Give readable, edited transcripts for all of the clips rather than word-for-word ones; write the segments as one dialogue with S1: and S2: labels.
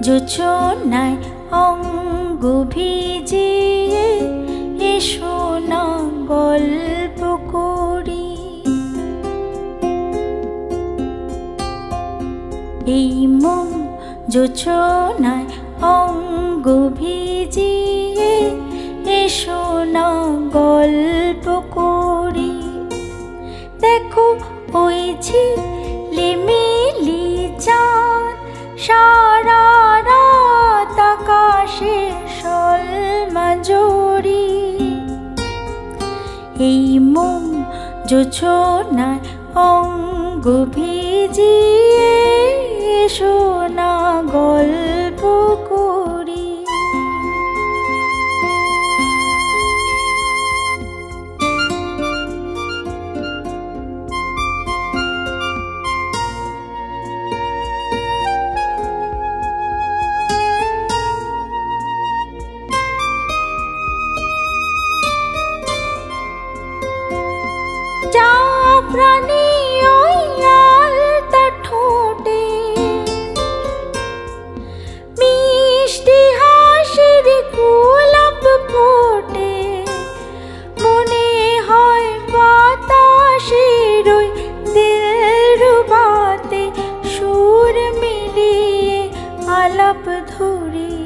S1: জোছনায় অঙ্গ ভিজিয়ে এসো না গল্প করি। এই মন জোছনায় অঙ্গ ভিজিয়ে এসো না গল্প করি। দেখো ওই ঝিলিমিলি চাঁদ সারা রাত আকাশে শোলমাজুরি। এই মন জোছনায় অঙ্গ ভিজিয়ে এসো না গল্প করি। জাফরানি ওই আলতা ঠোঁটে মিষ্টি হাসির গোলাপ ফোটে। মনে হয় বাতাসের ওই দিলরুবাতে সুর মিলিয়ে আলাপ ধরি।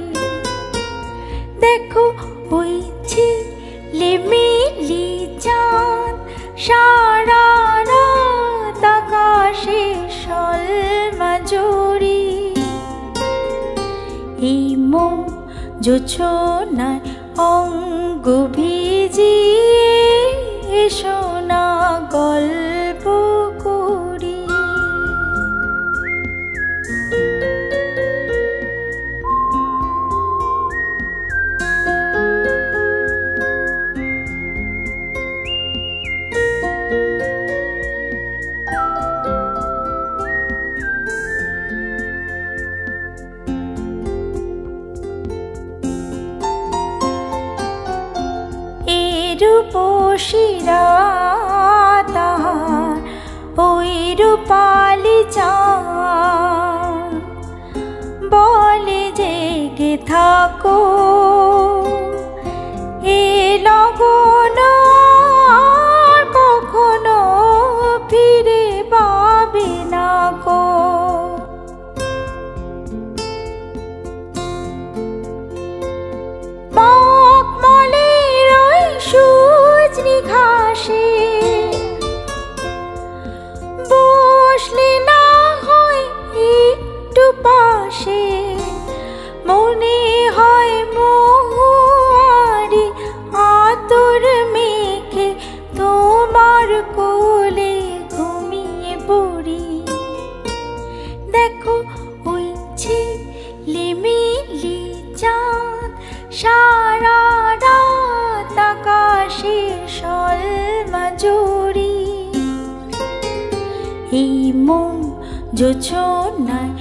S1: দেখো ওই ঝিলিমিলি চাঁদ সারা রাত আকাশে শোলমাজুরি। এই মন জোছনায় অঙ্গ ভিজিয়ে এসো না গল্প করি। রূপসী রাত তাহার ওই রূপালি চাঁদ বলে জেগে থাকো এ লগন আর কখনো ফিরে পাবে না গো। সুজনি ঘাসে বসলে না হয় একটু পাশে, মনে হয় মহুয়ারি আতর মেখে তোমার কোলে ঘুমিয়ে পড়ি। দেখো ওই ঝিলিমিলি চাঁদ সারা রাত আকাশে শোলমাজুরি। এই মন জোছনায়